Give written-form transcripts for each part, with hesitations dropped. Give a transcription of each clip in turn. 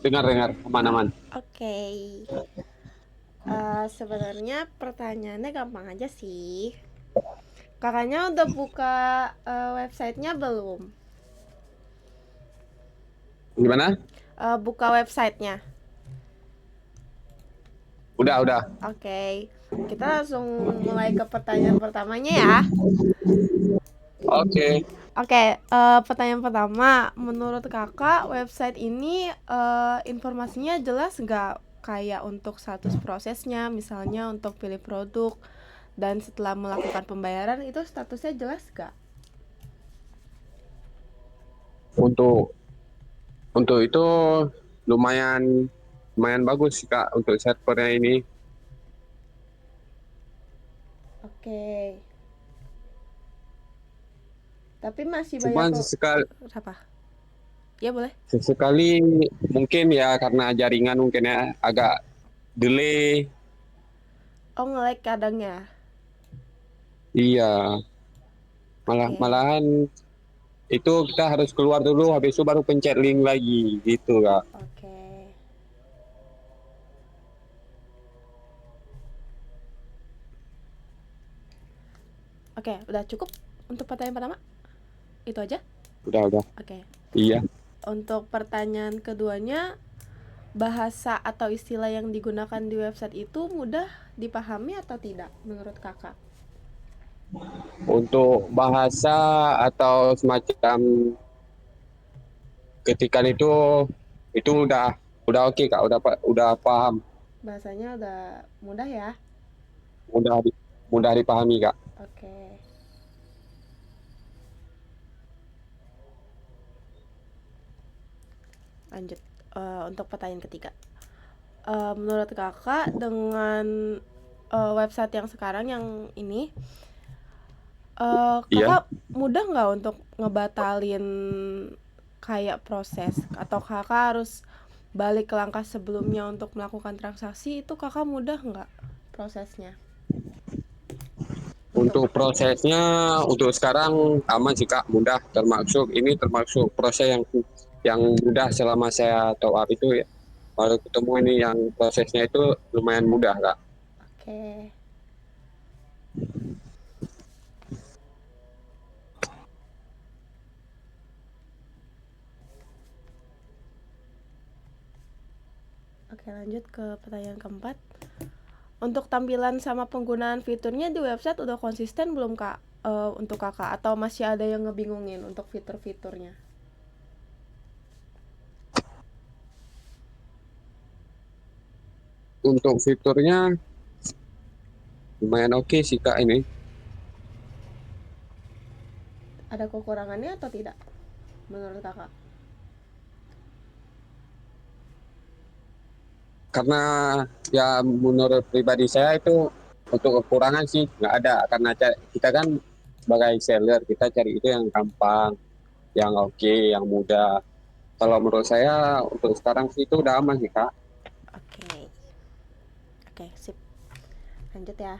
Dengar aman-aman. Oke. Sebenarnya pertanyaannya gampang aja sih. Kakaknya udah buka websitenya belum? Gimana? Buka websitenya. Udah. Oke. Kita langsung mulai ke pertanyaan pertamanya ya. Oke. Oke, pertanyaan pertama, menurut kakak website ini informasinya jelas nggak? Kayak untuk status prosesnya, misalnya untuk pilih produk, dan setelah melakukan pembayaran itu statusnya jelas nggak? Untuk untuk itu lumayan lumayan bagus sih Kak untuk servernya ini. Oke, tapi masih banyak Cuman sesekali apa? Ya boleh. sesekali mungkin ya karena jaringan mungkin ya agak delay. Oh, nge-lag kadang ya. Iya, Oke. malahan itu kita harus keluar dulu habis itu baru pencet link lagi gitu Kak. Oke. Oke, udah cukup untuk pertanyaan pertama? Itu aja? Udah. Oke. Iya. Untuk pertanyaan keduanya, bahasa atau istilah yang digunakan di website itu mudah dipahami atau tidak menurut kakak? Untuk bahasa atau semacam ketikan itu udah oke Kak, udah paham, Bahasanya udah mudah ya? mudah mudah dipahami Kak. Oke, lanjut. Untuk pertanyaan ketiga. Menurut kakak dengan website yang sekarang yang ini, Iya. kakak mudah nggak untuk ngebatalin kayak proses? Atau kakak harus balik ke langkah sebelumnya untuk melakukan transaksi, itu kakak mudah nggak prosesnya? Untuk Untuk prosesnya untuk sekarang aman sih Kak, mudah, termasuk proses yang mudah selama saya top up itu ya. Baru ketemu ini yang prosesnya itu lumayan mudah Kak. Oke, oke, lanjut ke pertanyaan keempat. Untuk tampilan sama penggunaan fiturnya di website udah konsisten belum kak? Untuk kakak atau masih ada yang ngebingungin untuk fitur-fiturnya? Untuk fiturnya lumayan oke sih Kak ini. Ada kekurangannya atau tidak menurut kakak? Karena ya menurut pribadi saya itu untuk kekurangan sih nggak ada, karena kita kan sebagai seller kita cari itu yang gampang, yang oke, yang mudah. Kalau menurut saya untuk sekarang sih itu udah aman sih Kak. Oke, oke, sip. Lanjut ya.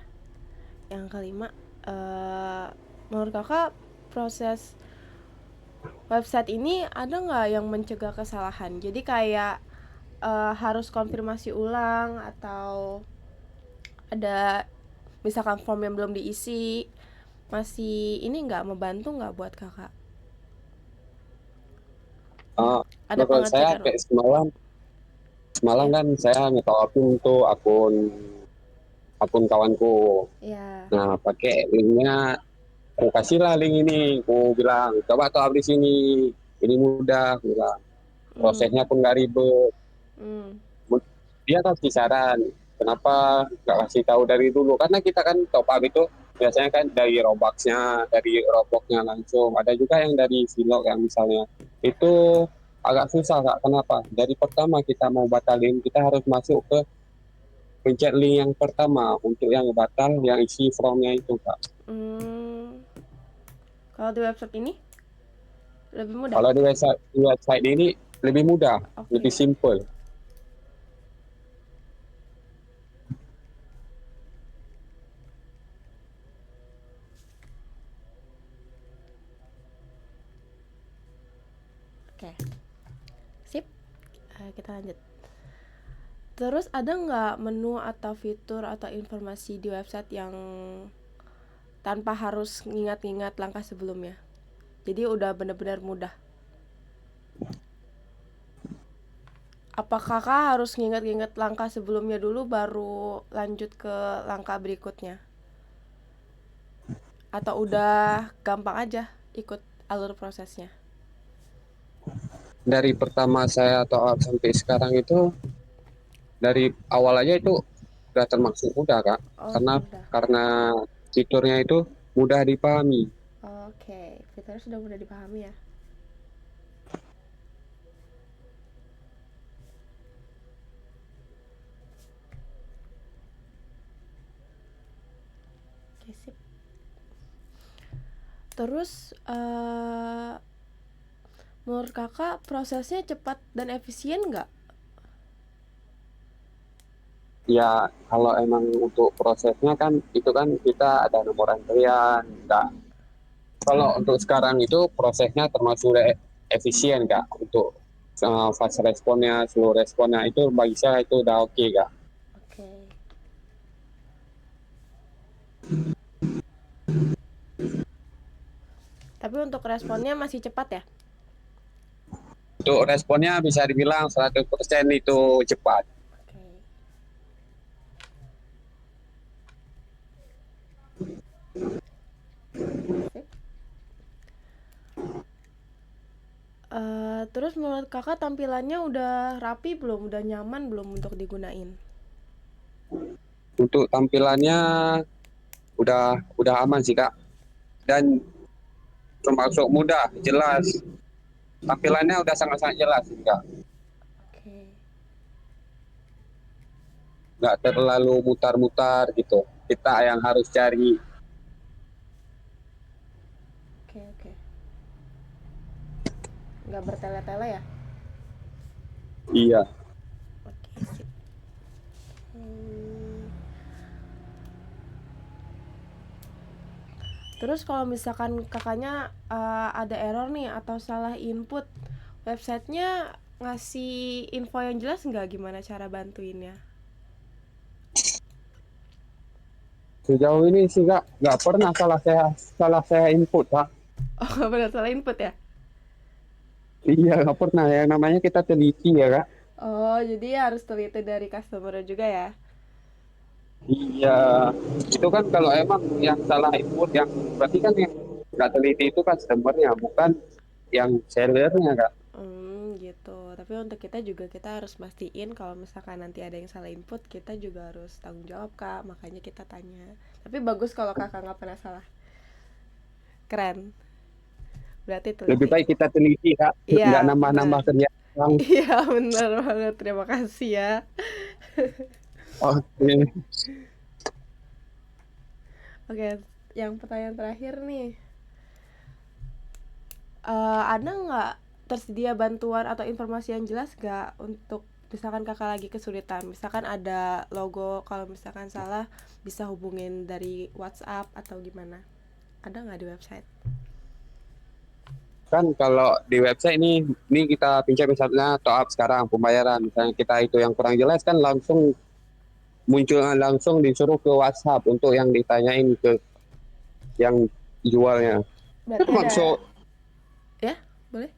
Yang kelima, eh menurut kakak proses website ini ada nggak yang mencegah kesalahan? Jadi kayak harus konfirmasi ulang atau ada misalkan form yang belum diisi, masih ini nggak membantu nggak buat kakak? Eh, Ada menurut saya pengecekan? kayak semalam semalam Ya, kan saya ngetopin tuh akun akun kawanku. ya. Nah pakai linknya, aku kasih lah link ini, aku bilang coba tuh di sini, ini mudah, aku bilang Hmm, prosesnya pun nggak ribet. hmm, Dia kasih saran kenapa nggak kasih tahu dari dulu, karena kita kan top up itu biasanya kan dari Robloxnya langsung, ada juga yang dari Silok yang misalnya itu agak susah Kak. Kenapa dari pertama kita mau batalin kita harus masuk ke pencet link yang pertama untuk yang batal, yang isi formnya itu Kak. hmm. Kalau di website ini lebih mudah. Kalau di website ini lebih mudah, lebih Oke, simple. oke, sip. Kita lanjut. Terus ada nggak menu atau fitur atau informasi di website yang tanpa harus ngingat-ngingat langkah sebelumnya? Jadi udah bener-bener mudah. Apakah kakak harus nginget-nginget langkah sebelumnya dulu baru lanjut ke langkah berikutnya? Atau udah gampang aja ikut alur prosesnya? Dari pertama saya top up sampai sekarang itu, dari awal aja itu udah termasuk mudah kak, Oh, karena mudah. karena fiturnya itu mudah dipahami. Oke, fiturnya sudah mudah dipahami ya. Oke, sip. Terus menurut kakak prosesnya cepat dan efisien nggak? Ya kalau emang untuk prosesnya kan itu kan kita ada nomor antrian, nggak. Kalau untuk sekarang itu prosesnya termasuk efisien kak, untuk fast responnya, slow responnya itu bagi saya itu udah oke kak. Oke. Tapi untuk responnya masih cepat ya? Untuk responnya bisa dibilang 100% itu cepat. Oke. Sip. Terus menurut kakak tampilannya udah rapi belum? Udah nyaman belum untuk digunain? Untuk tampilannya udah aman sih kak, dan termasuk mudah, jelas. Tampilannya udah sangat-sangat jelas sih kak, Oke. nggak terlalu mutar-mutar gitu. Kita yang harus cari. Oke, oke. Nggak bertele-tele ya? Iya. Oke, sip. Hmm. Terus kalau misalkan kakaknya ada error nih atau salah input, websitenya ngasih info yang jelas nggak gimana cara bantuinnya? Sejauh ini sih kak nggak pernah salah saya input kak. Oh, nggak pernah salah input ya? Iya nggak pernah, yang namanya kita teliti ya kak. Oh, jadi harus teliti dari customer juga ya? Iya, itu kan kalau emang yang salah input, yang berarti kan yang nggak teliti itu customernya, bukan yang sellernya kak. Gitu. Tapi untuk kita juga kita harus mastiin kalau misalkan nanti ada yang salah input, kita juga harus tanggung jawab, Kak. Makanya kita tanya. Tapi bagus kalau Kakak nggak pernah salah. Keren. Berarti Lebih teliti. baik kita teliti kak, nggak Iya, benar. nambah-nambah kerja orang. Iya, benar banget. Terima kasih ya. Oke. Oke, yang pertanyaan terakhir nih. Ada nggak tersedia bantuan atau informasi yang jelas nggak untuk misalkan kakak lagi kesulitan, misalkan ada logo, kalau misalkan salah bisa hubungin dari WhatsApp atau gimana, ada nggak di website? Kan kalau di website ini kita pinjam misalnya top up sekarang pembayaran, misalnya kita itu yang kurang jelas kan langsung muncul, langsung disuruh ke WhatsApp untuk yang ditanyain ke yang jualnya. Berarti ada, Termasuk ya, boleh.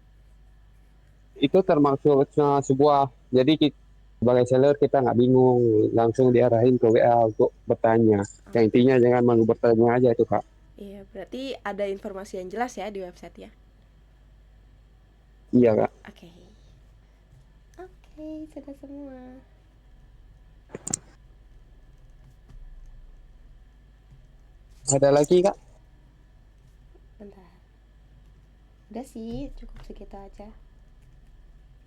itu termasuk sebuah, jadi kita, sebagai seller kita nggak bingung, langsung diarahin ke WA untuk bertanya. Yang Oke. intinya jangan malu bertanya aja itu kak. Iya, berarti ada informasi yang jelas ya di website ya. Iya kak. Oke. Oke, sudah semua. Ada lagi kak? Bentar, udah sih, cukup segitu aja.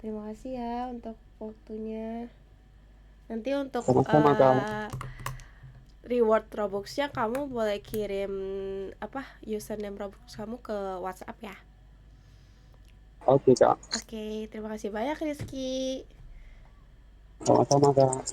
Terima kasih ya untuk waktunya. Nanti untuk Sama-sama kak. reward Robuxnya kamu boleh kirim apa username Robux kamu ke WhatsApp ya. Oke kak. Oke, terima kasih banyak Rizky. Sama-sama kak.